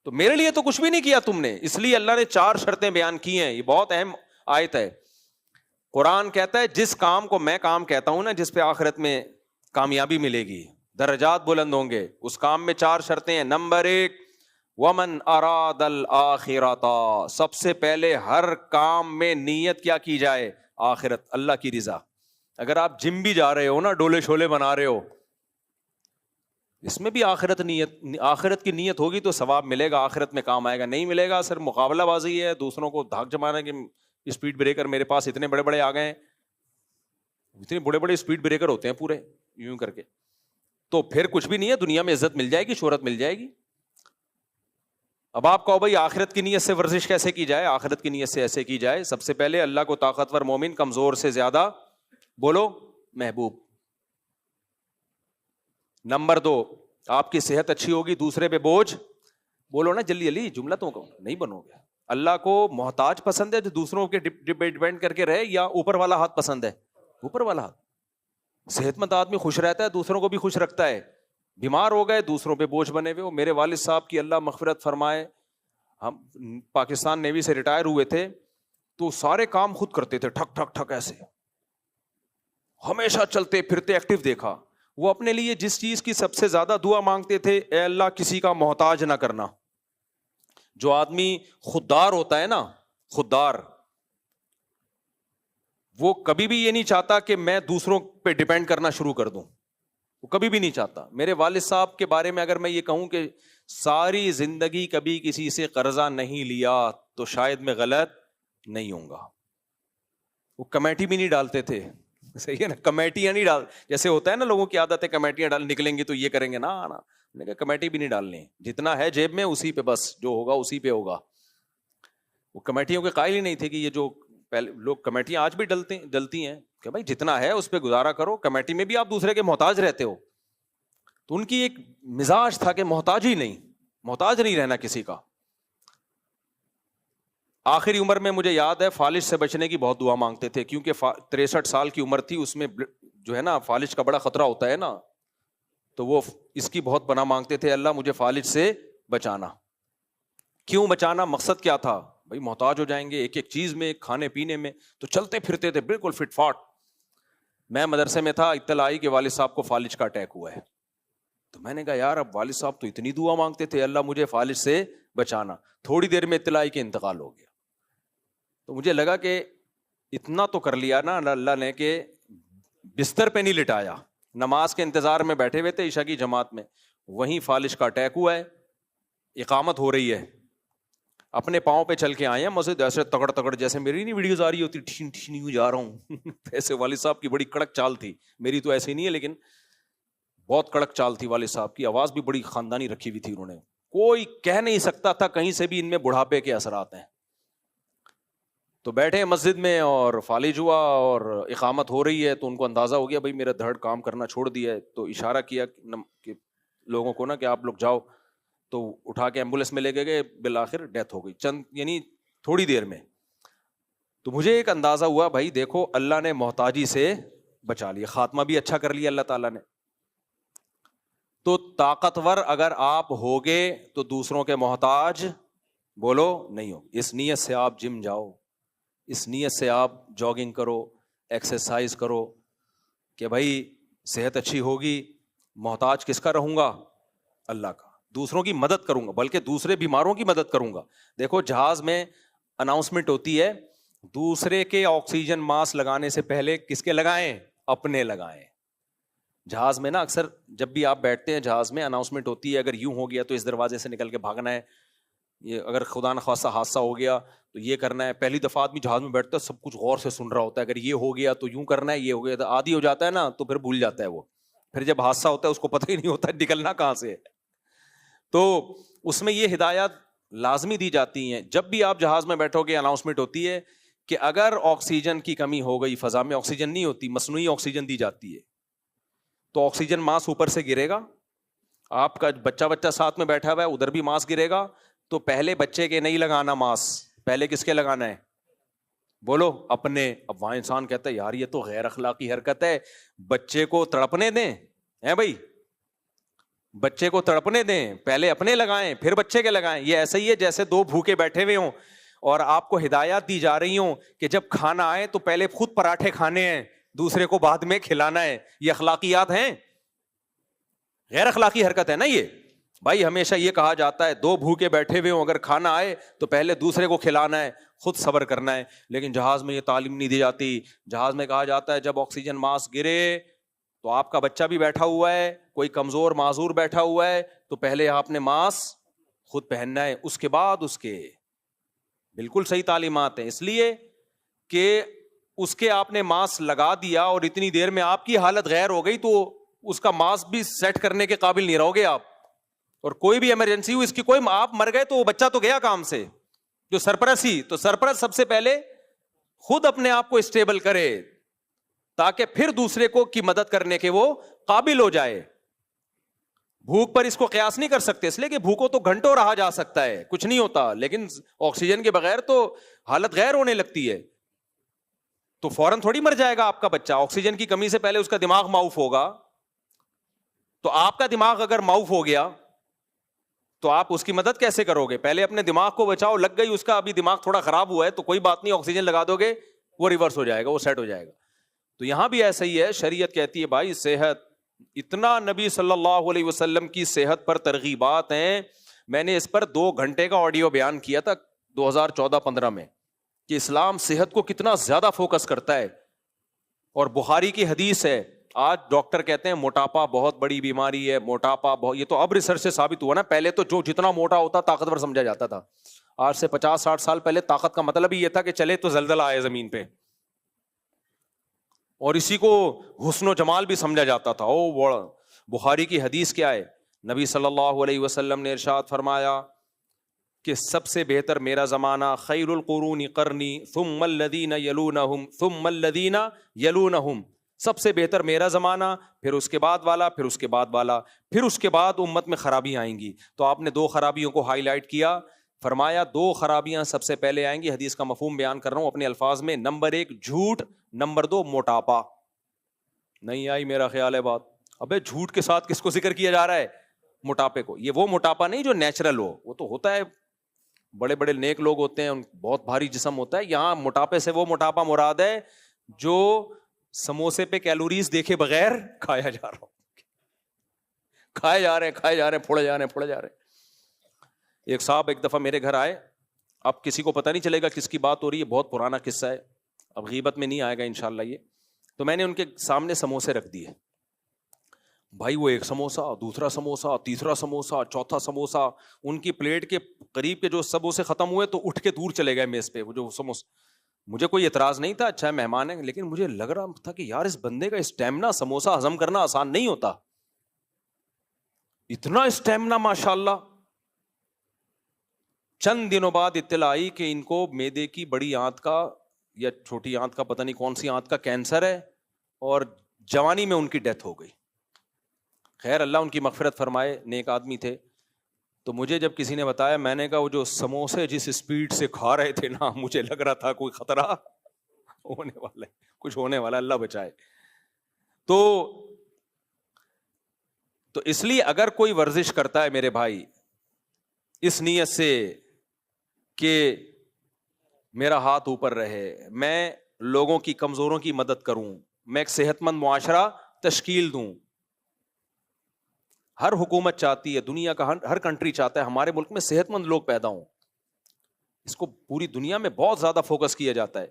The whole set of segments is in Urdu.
تو میرے لیے تو کچھ بھی نہیں کیا تم نے. اس لیے اللہ نے 4 شرطیں بیان کی ہیں. یہ بہت اہم آیت ہے. قرآن کہتا ہے جس کام کو میں کام کہتا ہوں نا, جس پہ آخرت میں کامیابی ملے گی, درجات بلند ہوں گے, اس کام میں 4 شرطیں ہیں. نمبر 1, ومن اراد الآخرۃ, سب سے پہلے ہر کام میں نیت کیا کی جائے؟ آخرت, اللہ کی رضا. اگر آپ جم بھی جا رہے ہو نا, ڈولے شولے بنا رہے ہو, اس میں بھی آخرت کی نیت ہوگی تو ثواب ملے گا, آخرت میں کام آئے گا. نہیں ملے گا, صرف مقابلہ بازی ہے, دوسروں کو دھاک جمانا کہ اسپیڈ بریکر میرے پاس اتنے بڑے بڑے آ گئے ہیں. اتنے بڑے بڑے اسپیڈ بریکر ہوتے ہیں پورے یوں کر کے, تو پھر کچھ بھی نہیں ہے. دنیا میں عزت مل جائے گی, شہرت مل جائے گی. اب آپ کہو بھائی آخرت کی نیت سے ورزش کیسے کی جائے؟ آخرت کی نیت سے ایسے کی جائے, سب سے پہلے اللہ کو طاقتور مومن کمزور سے زیادہ بولو محبوب. نمبر 2, آپ کی صحت اچھی ہوگی, دوسرے پہ بوجھ بولو نا جلدی جلدی, جملہ تو نہیں بنو گے. اللہ کو محتاج پسند ہے جو دوسروں کے ڈیپینڈ کر کے رہے, یا اوپر والا ہاتھ پسند ہے؟ اوپر والا ہاتھ. صحت مند آدمی خوش رہتا ہے, دوسروں کو بھی خوش رکھتا ہے. بیمار ہو گئے, دوسروں پہ بوجھ بنے ہوئے. میرے والد صاحب کی اللہ مغفرت فرمائے, ہم پاکستان نیوی سے ریٹائر ہوئے تھے, تو سارے کام خود کرتے تھے, ٹھک ٹھک ٹھک ایسے, ہمیشہ چلتے پھرتے ایکٹیو دیکھا. وہ اپنے لیے جس چیز کی سب سے زیادہ دعا مانگتے تھے, اے اللہ کسی کا محتاج نہ کرنا. جو آدمی خوددار ہوتا ہے نا, خوددار, وہ کبھی بھی یہ نہیں چاہتا کہ میں دوسروں پہ ڈیپینڈ کرنا شروع کر دوں, وہ کبھی بھی نہیں چاہتا. میرے والد صاحب کے بارے میں اگر میں یہ کہوں کہ ساری زندگی کبھی کسی سے قرضہ نہیں لیا, تو شاید میں غلط نہیں ہوں گا. وہ کمیٹی بھی نہیں ڈالتے تھے, صحیح ہے نا, کمیٹیاں نہیں ڈال, جیسے ہوتا ہے نا لوگوں کی عادت ہے کمیٹیاں ڈال, نکلیں گے تو یہ کریں گے نا, کمیٹی بھی نہیں ڈالنی. جتنا ہے جیب میں اسی پہ بس, جو ہوگا اسی پہ ہوگا. وہ کمیٹیوں کے قائل ہی نہیں تھے کہ یہ جو پہلے لوگ کمیٹیاں آج بھی ڈلتی ہیں کہ بھائی جتنا ہے اس پہ گزارا کرو, کمیٹی میں بھی آپ دوسرے کے محتاج رہتے ہو. تو ان کی ایک مزاج تھا کہ محتاج نہیں رہنا کسی کا. آخری عمر میں مجھے یاد ہے فالج سے بچنے کی بہت دعا مانگتے تھے, کیونکہ 63 سال کی عمر تھی, اس میں جو ہے نا فالج کا بڑا خطرہ ہوتا ہے نا, تو وہ اس کی بہت پناہ مانگتے تھے, اللہ مجھے فالج سے بچانا. کیوں بچانا؟ مقصد کیا تھا بھائی؟ محتاج ہو جائیں گے ایک ایک چیز میں, کھانے پینے میں, تو چلتے پھرتے تھے بالکل فٹ فاٹ. میں مدرسے میں تھا, اطلاع آئی کہ والد صاحب کو فالج کا اٹیک ہوا ہے. تو میں نے کہا یار اب والد صاحب تو اتنی دعا مانگتے تھے, اللہ مجھے فالج سے بچانا. تھوڑی دیر میں اطلاع آئی کہ انتقال ہو گیا. تو مجھے لگا کہ اتنا تو کر لیا نا اللہ نے کہ بستر پہ نہیں لٹایا, نماز کے انتظار میں بیٹھے ہوئے تھے عشاء کی جماعت میں, وہیں فالج کا اٹیک ہوا ہے, اقامت ہو رہی ہے, اپنے پاؤں پہ چل کے آئے ہیں مسجد, ایسے تگڑ تگڑ, جیسے میری نہیں ویڈیوز آ رہی ہوتی ٹھین ٹھین یوں جا رہا ہوں ایسے والد صاحب کی بڑی کڑک چال تھی. میری تو ایسی نہیں ہے لیکن بہت کڑک چال تھی والد صاحب کی. آواز بھی بڑی خاندانی رکھی ہوئی تھی انہوں نے, کوئی کہہ نہیں سکتا تھا کہیں سے بھی ان میں بڑھاپے کے اثرات ہیں. تو بیٹھے مسجد میں اور فالج ہوا اور اقامت ہو رہی ہے, تو ان کو اندازہ ہو گیا بھائی میرا دھڑ کام کرنا چھوڑ دیا ہے. تو اشارہ کیا کہ لوگوں کو نا کہ آپ لوگ جاؤ, تو اٹھا کے ایمبولینس میں لے گئے, بالآخر ڈیتھ ہو گئی چند یعنی تھوڑی دیر میں. تو مجھے ایک اندازہ ہوا بھائی دیکھو اللہ نے محتاجی سے بچا لیا, خاتمہ بھی اچھا کر لیا اللہ تعالیٰ نے. تو طاقتور اگر آپ ہوگے تو دوسروں کے محتاج بولو نہیں ہو. اس نیت سے آپ جم جاؤ, اس نیت سے آپ جاگنگ کرو, ایکسرسائز کرو کہ بھائی صحت اچھی ہوگی, محتاج کس کا رہوں گا؟ اللہ کا. دوسروں کی مدد کروں گا, بلکہ دوسرے بیماروں کی مدد کروں گا. دیکھو جہاز میں اناؤنسمنٹ ہوتی ہے, دوسرے کے آکسیجن ماسک لگانے سے پہلے کس کے لگائیں؟ اپنے لگائیں. جہاز میں نا اکثر جب بھی آپ بیٹھتے ہیں جہاز میں اناؤنسمنٹ ہوتی ہے, اگر یوں ہو گیا تو اس دروازے سے نکل کے بھاگنا ہے, یہ اگر خدا نخواستہ حادثہ ہو گیا تو یہ کرنا ہے. پہلی دفعہ آدمی جہاز میں بیٹھتا ہے سب کچھ غور سے سن رہا ہوتا ہے, اگر یہ ہو گیا تو یوں کرنا ہے, یہ ہو گیا تو عادی ہو جاتا ہے نا, تو پھر بھول جاتا ہے وہ. پھر جب حادثہ ہوتا ہے اس کو پتہ ہی نہیں ہوتا نکلنا کہاں سے ہے. تو اس میں یہ ہدایات لازمی دی جاتی ہیں. جب بھی آپ جہاز میں بیٹھو گے اناؤنسمنٹ ہوتی ہے کہ اگر آکسیجن کی کمی ہو گئی, فضا میں آکسیجن نہیں ہوتی, مصنوعی آکسیجن دی جاتی ہے, تو آکسیجن ماسک اوپر سے گرے گا, آپ کا بچہ ساتھ میں بیٹھا ہوا ہے ادھر بھی ماسک گرے گا, تو پہلے بچے کے نہیں لگانا ماسک, پہلے کس کے لگانا ہے؟ بولو اپنے. اب وہاں انسان کہتا ہے یار یہ تو غیر اخلاقی حرکت ہے, بچے کو تڑپنے دیں ہیں بھائی. بچے کو تڑپنے دیں, پہلے اپنے لگائیں پھر بچے کے لگائیں. یہ ایسا ہی ہے جیسے دو بھوکے بیٹھے ہوئے ہوں اور آپ کو ہدایات دی جا رہی ہوں کہ جب کھانا آئے تو پہلے خود پراٹھے کھانے ہیں, دوسرے کو بعد میں کھلانا ہے. یہ اخلاقیات ہیں؟ غیر اخلاقی حرکت ہے نا یہ. بھائی ہمیشہ یہ کہا جاتا ہے دو بھوکے بیٹھے ہوئے ہوں, اگر کھانا آئے تو پہلے دوسرے کو کھلانا ہے, خود صبر کرنا ہے. لیکن جہاز میں یہ تعلیم نہیں دی جاتی. جہاز میں کہا جاتا ہے جب آکسیجن ماسک گرے تو آپ کا بچہ بھی بیٹھا ہوا ہے, کوئی کمزور معذور بیٹھا ہوا ہے, تو پہلے آپ نے ماسک خود پہننا ہے, اس کے بعد اس کے. بالکل صحیح تعلیمات ہیں, اس لیے کہ اس کے آپ نے ماسک لگا دیا اور اتنی دیر میں آپ کی حالت غیر ہو گئی تو اس کا ماسک بھی سیٹ کرنے کے قابل نہیں رہو گے آپ. اور کوئی بھی ایمرجنسی ہوئی, اس کی کوئی, آپ مر گئے تو وہ بچہ تو گیا کام سے. جو سرپرست ہی, تو سرپرست سب سے پہلے خود اپنے آپ کو اسٹیبل کرے تاکہ پھر دوسرے کو کی مدد کرنے کے وہ قابل ہو جائے. بھوک پر اس کو قیاس نہیں کر سکتے, اس لیے کہ بھوکو تو گھنٹوں رہا جا سکتا ہے, کچھ نہیں ہوتا, لیکن آکسیجن کے بغیر تو حالت غیر ہونے لگتی ہے. تو فوراً تھوڑی مر جائے گا آپ کا بچہ. آکسیجن کی کمی سے پہلے اس کا دماغ معاف ہوگا. تو آپ کا دماغ اگر معاف ہو گیا تو آپ اس کی مدد کیسے کرو گے؟ پہلے اپنے دماغ کو بچاؤ. لگ گئی اس کا, ابھی دماغ تھوڑا خراب ہوا ہے تو کوئی بات نہیں, آکسیجن لگا دو گے وہ ریورس ہو جائے گا, وہ سیٹ ہو جائے گا. تو یہاں بھی ایسا ہی ہے. شریعت کہتی ہے بھائی صحت, اتنا نبی صلی اللہ علیہ وسلم کی صحت پر ترغیبات ہیں. میں نے اس پر 2 گھنٹے کا آڈیو بیان کیا تھا 2014-15 میں کہ اسلام صحت کو کتنا زیادہ فوکس کرتا ہے. اور بخاری کی حدیث ہے, آج ڈاکٹر کہتے ہیں موٹاپا بہت بڑی بیماری ہے, موٹاپا بہت, یہ تو اب ریسرچ سے ثابت ہوا نا. پہلے تو جو جتنا موٹا ہوتا طاقتور سمجھا جاتا تھا. آج سے 50-60 سال پہلے طاقت کا مطلب ہی یہ تھا کہ چلے تو زلزلہ آئے زمین پہ, اور اسی کو حسن و جمال بھی سمجھا جاتا تھا. او بڑا, بخاری کی حدیث کیا ہے؟ نبی صلی اللہ علیہ وسلم نے ارشاد فرمایا کہ سب سے بہتر میرا زمانہ, خیر القرون قرنی ثم الذین یلونہم ثم الذین یلونہم, سب سے بہتر میرا زمانہ, پھر اس کے بعد والا, پھر اس کے بعد والا, پھر اس کے بعد امت میں خرابیاں آئیں گی. تو آپ نے 2 خرابیوں کو ہائی لائٹ کیا, فرمایا 2 خرابیاں سب سے پہلے آئیں گی. حدیث کا مفہوم بیان کر رہا ہوں اپنے الفاظ میں. نمبر 1 جھوٹ, نمبر 2 موٹاپا. نہیں آئی میرا خیال ہے بات؟ ابے جھوٹ کے ساتھ کس کو ذکر کیا جا رہا ہے؟ موٹاپے کو. یہ وہ موٹاپا نہیں جو نیچرل ہو, وہ تو ہوتا ہے, بڑے بڑے نیک لوگ ہوتے ہیں, بہت بھاری جسم ہوتا ہے. یہاں موٹاپے سے وہ موٹاپا مراد ہے جو سموسے پہ کیلوریز دیکھے بغیر کھایا جا رہا ہو, کھائے جا رہے ہیں, پھوڑے جا رہے ہیں. ایک صاحب ایک دفعہ میرے گھر آئے, اب کسی کو پتہ نہیں چلے گا کس کی بات ہو رہی ہے, بہت پرانا قصہ ہے, اب غیبت میں نہیں آئے گا انشاءاللہ یہ. تو میں نے ان کے سامنے سموسے رکھ دیے. بھائی وہ ایک سموسا, دوسرا سموسا, تیسرا سموسا, چوتھا سموسا, ان کی پلیٹ کے قریب کے جو سموسے ختم ہوئے تو اٹھ کے دور چلے گئے میز پہ وہ جو سموسے. مجھے کوئی اعتراض نہیں تھا, اچھا ہے مہمان ہے, لیکن مجھے لگ رہا تھا کہ یار اس بندے کا اسٹیمنا, سموسا ہضم کرنا آسان نہیں ہوتا, اتنا اسٹیمنا ماشاءاللہ. چند دنوں بعد اطلاع آئی کہ ان کو معدے کی بڑی آنت کا یا چھوٹی آنت کا, پتہ نہیں کون سی آنت کا کینسر ہے, اور جوانی میں ان کی ڈیتھ ہو گئی. خیر اللہ ان کی مغفرت فرمائے, نیک آدمی تھے. تو مجھے جب کسی نے بتایا, میں نے کہا وہ جو سموسے جس اسپیڈ سے کھا رہے تھے نا, مجھے لگ رہا تھا کوئی خطرہ ہونے والا ہے, کچھ ہونے والا, اللہ بچائے. تو اس لیے اگر کوئی ورزش کرتا ہے میرے بھائی اس نیت سے کہ میرا ہاتھ اوپر رہے, میں لوگوں کی کمزوروں کی مدد کروں, میں ایک صحت مند معاشرہ تشکیل دوں. ہر حکومت چاہتی ہے, دنیا کا ہر کنٹری چاہتا ہے ہمارے ملک میں صحت مند لوگ پیدا ہوں. اس کو پوری دنیا میں بہت زیادہ فوکس کیا جاتا ہے.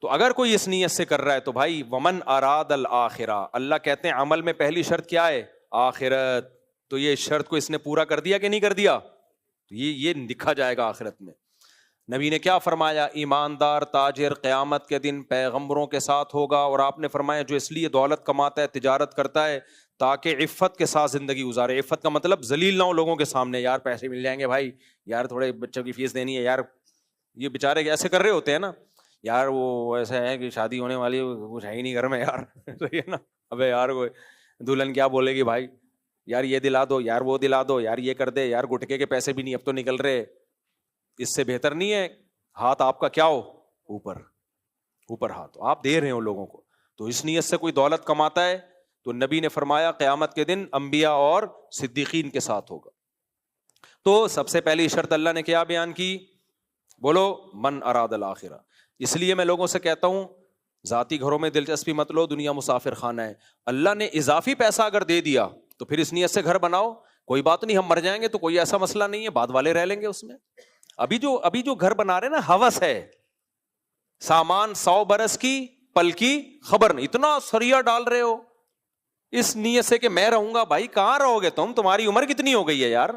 تو اگر کوئی اس نیت سے کر رہا ہے تو بھائی ومن اراد الآخرہ, اللہ کہتے ہیں عمل میں پہلی شرط کیا ہے؟ آخرت. تو یہ شرط کو اس نے پورا کر دیا کہ نہیں کر دیا؟ تو یہ لکھا جائے گا آخرت میں. نبی نے کیا فرمایا؟ ایماندار تاجر قیامت کے دن پیغمبروں کے ساتھ ہوگا. اور آپ نے فرمایا جو اس لیے دولت کماتا ہے, تجارت کرتا ہے تاکہ عفت کے ساتھ زندگی گزارے. عفت کا مطلب ذلیل نہ ہو لوگوں کے سامنے, یار پیسے مل جائیں گے بھائی, یار تھوڑے بچوں کی فیس دینی ہے یار. یہ بیچارے ایسے کر رہے ہوتے ہیں نا, یار وہ ایسا ہے کہ شادی ہونے والی کچھ ہے ہی نہیں گھر میں یار, صحیح ہے نا, ابے یار وہ دلہن کیا بولے گی بھائی, یار یہ دلا دو, یار وہ دلا دو, یار یہ کر دے, یار گٹکے کے پیسے بھی نہیں اب تو نکل رہے. اس سے بہتر نہیں ہے ہاتھ آپ کا کیا ہو اوپر, اوپر ہاتھ آپ دے رہے ہو لوگوں کو. تو اس نیت سے کوئی دولت کماتا ہے تو نبی نے فرمایا قیامت کے دن انبیاء اور صدیقین کے ساتھ ہوگا. تو سب سے پہلی شرط اللہ نے کیا بیان کی؟ بولو من اراد الآخرہ. اس لیے میں لوگوں سے کہتا ہوں ذاتی گھروں میں دلچسپی مت لو, دنیا مسافر خانہ ہے. اللہ نے اضافی پیسہ اگر دے دیا تو پھر اس نیت سے گھر بناؤ, کوئی بات نہیں, ہم مر جائیں گے تو کوئی ایسا مسئلہ نہیں ہے, بعد والے رہ لیں گے اس میں. ابھی جو گھر بنا رہے ہیں نا, ہوس ہے, سامان 100 برس کی پل کی خبر نہیں, اتنا سریا ڈال رہے ہو اس نیت سے کہ میں رہوں گا. بھائی کہاں رہو گے تم, تمہاری عمر کتنی ہو گئی ہے یار,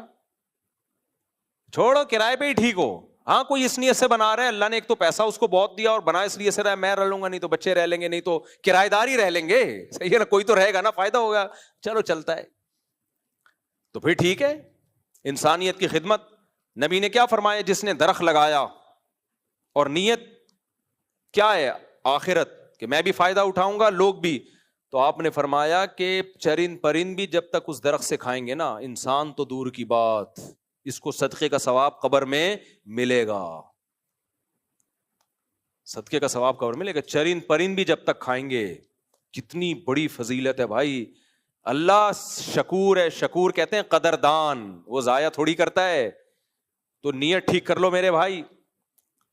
چھوڑو کرائے پہ ہی ٹھیک ہو. ہاں کوئی اس نیت سے بنا رہا ہے, اللہ نے ایک تو پیسہ اس کو بہت دیا اور بنا اس لیے سے رہا ہے میں رہ لوں گا, نہیں تو بچے رہ لیں گے, نہیں تو کرایہ دار ہی رہ لیں گے, صحیح ہے نا, کوئی تو رہے گا نا, فائدہ ہوگا, چلو چلتا ہے تو پھر ٹھیک ہے. انسانیت کی خدمت. نبی نے کیا فرمایا؟ جس نے درخت لگایا اور نیت کیا ہے؟ آخرت, کہ میں بھی فائدہ اٹھاؤں گا, لوگ بھی. تو آپ نے فرمایا کہ چرند پرند بھی جب تک اس درخت سے کھائیں گے نا, انسان تو دور کی بات, اس کو صدقے کا ثواب قبر میں ملے گا, صدقے کا ثواب قبر میں ملے گا. چرند پرند بھی جب تک کھائیں گے. کتنی بڑی فضیلت ہے بھائی. اللہ شکور ہے, شکور کہتے ہیں قدردان, وہ ضائع تھوڑی کرتا ہے. تو نیت ٹھیک کر لو میرے بھائی.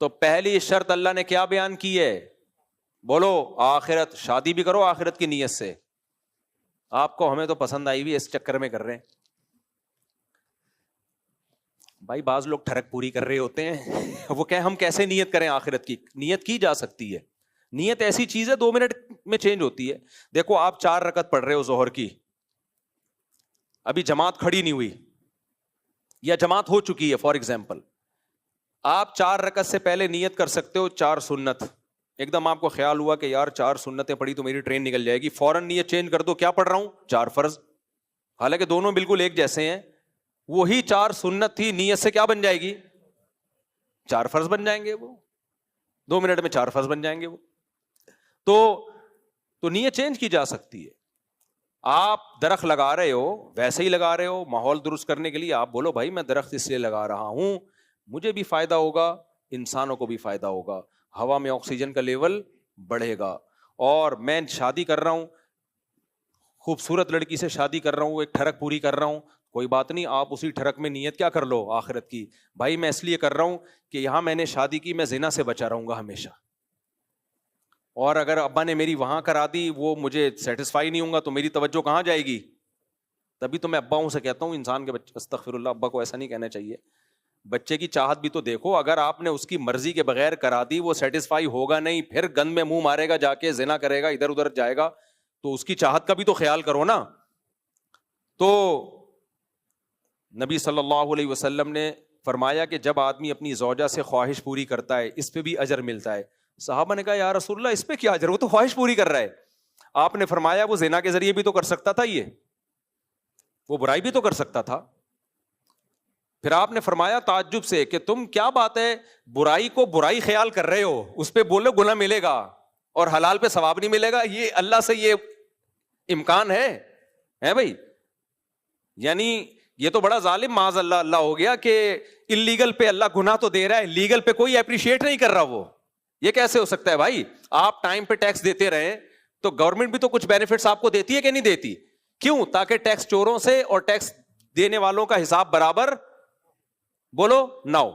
تو پہلی شرط اللہ نے کیا بیان کی ہے؟ بولو آخرت. شادی بھی کرو آخرت کی نیت سے. آپ کو ہمیں تو پسند آئی بھی, اس چکر میں کر رہے ہیں بھائی. بعض لوگ ٹھڑک پوری کر رہے ہوتے ہیں, وہ کہ ہم کیسے نیت کریں آخرت کی. نیت کی جا سکتی ہے. نیت ایسی چیز ہے 2 منٹ میں چینج ہوتی ہے. دیکھو آپ 4 رکعت پڑھ رہے ہو ظہر کی, ابھی جماعت کھڑی نہیں ہوئی یا جماعت ہو چکی ہے فار ایگزامپل, آپ 4 رکعت سے پہلے نیت کر سکتے ہو 4 سنت. ایک دم آپ کو خیال ہوا کہ یار 4 سنتیں پڑھی تو میری ٹرین نکل جائے گی, فوراً نیت چینج کر دو, کیا پڑھ رہا ہوں؟ 4 فرض. حالانکہ دونوں بالکل ایک جیسے ہیں. وہی 4 سنت تھی, نیت سے کیا بن جائے گی؟ 4 فرض بن جائیں گے. وہ 2 منٹ میں 4 فرض بن جائیں گے وہ. تو نیت چینج کی جا سکتی ہے. آپ درخت لگا رہے ہو, ویسے ہی لگا رہے ہو ماحول درست کرنے کے لیے. آپ بولو بھائی میں درخت اس لیے لگا رہا ہوں, مجھے بھی فائدہ ہوگا, انسانوں کو بھی فائدہ ہوگا, ہوا میں آکسیجن کا لیول بڑھے گا. اور میں شادی کر رہا ہوں, خوبصورت لڑکی سے شادی کر رہا ہوں, ایک ٹھڑک پوری کر رہا ہوں, کوئی بات نہیں, آپ اسی ٹھڑک میں نیت کیا کر لو؟ آخرت کی. بھائی میں اس لیے کر رہا ہوں کہ یہاں میں نے شادی کی, میں زنا سے بچا رہوں گا ہمیشہ, اور اگر ابا نے میری وہاں کرا دی, وہ مجھے سیٹسفائی نہیں ہوں گا, تو میری توجہ کہاں جائے گی؟ تبھی تو میں اباؤں سے کہتا ہوں انسان کے بچے, استغفر اللہ, ابا کو ایسا نہیں کہنا چاہیے. بچے کی چاہت بھی تو دیکھو. اگر آپ نے اس کی مرضی کے بغیر کرا دی, وہ سیٹسفائی ہوگا نہیں, پھر گند میں منہ مارے گا, جا کے زنا کرے گا, ادھر ادھر جائے گا, تو اس کی چاہت کا بھی تو خیال کرو نا. تو نبی صلی اللہ علیہ وسلم نے فرمایا کہ جب آدمی اپنی زوجہ سے خواہش پوری کرتا ہے, اس پہ بھی اجر ملتا ہے. صحابہ نے کہا یا رسول اللہ اس پہ کیا اجر, وہ تو خواہش پوری کر رہا ہے. آپ نے فرمایا وہ زنا کے ذریعے بھی تو کر سکتا تھا, یہ وہ برائی بھی تو کر سکتا تھا. پھر آپ نے فرمایا تعجب سے کہ تم کیا بات ہے, برائی کو برائی خیال کر رہے ہو, اس پہ بولو گناہ ملے گا اور حلال پہ ثواب نہیں ملے گا, یہ اللہ سے یہ امکان ہے بھائی؟ یعنی یہ تو بڑا ظالم معاذ اللہ اللہ ہو گیا کہ اللیگل پہ اللہ گناہ تو دے رہا ہے, لیگل پہ کوئی اپریشیٹ نہیں کر رہا. وہ یہ کیسے ہو سکتا ہے بھائی؟ آپ ٹائم پہ ٹیکس دیتے رہے تو گورنمنٹ بھی تو کچھ بینیفٹس آپ کو دیتی ہے کہ نہیں دیتی؟ کیوں؟ تاکہ ٹیکس چوروں سے اور ٹیکس دینے والوں کا حساب برابر بولو نہ ہو.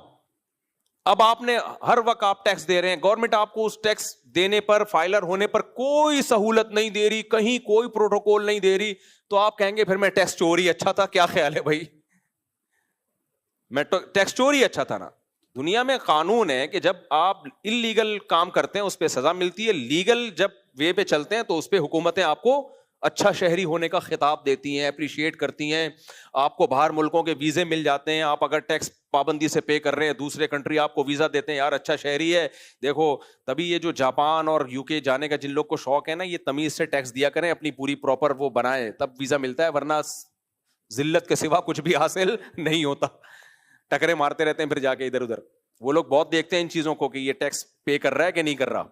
اب آپ نے ہر وقت آپ ٹیکس دے رہے ہیں, گورنمنٹ آپ کو اس ٹیکس دینے پر, فائلر ہونے پر کوئی سہولت نہیں دے رہی, کہیں کوئی پروٹوکول نہیں دے رہی, تو آپ کہیں گے پھر میں ٹیکس چوری اچھا تھا. کیا خیال ہے بھائی؟ میں ٹیکس چوری اچھا تھا نا. دنیا میں قانون ہے کہ جب آپ انلیگل کام کرتے ہیں اس پہ سزا ملتی ہے, لیگل جب وے پہ چلتے ہیں تو اس پہ حکومتیں آپ کو اچھا شہری ہونے کا خطاب دیتی ہیں, اپریشیٹ کرتی ہیں. آپ کو باہر ملکوں کے ویزے مل جاتے ہیں, آپ اگر ٹیکس پابندی سے پے کر رہے ہیں, دوسرے کنٹری آپ کو ویزا دیتے ہیں, یار اچھا شہری ہے. دیکھو تبھی یہ جو جاپان اور UK جانے کا جن لوگ کو شوق ہے نا, یہ تمیز سے ٹیکس دیا کریں, اپنی پوری پراپر وہ بنائیں, تب ویزا ملتا ہے, ورنہ ذلت کے سوا کچھ بھی حاصل نہیں ہوتا. ٹکرے مارتے رہتے ہیں پھر جا کے ادھر ادھر. وہ لوگ بہت دیکھتے ہیں ان چیزوں کو کہ یہ ٹیکس پے کر رہا ہے کہ نہیں کر رہا.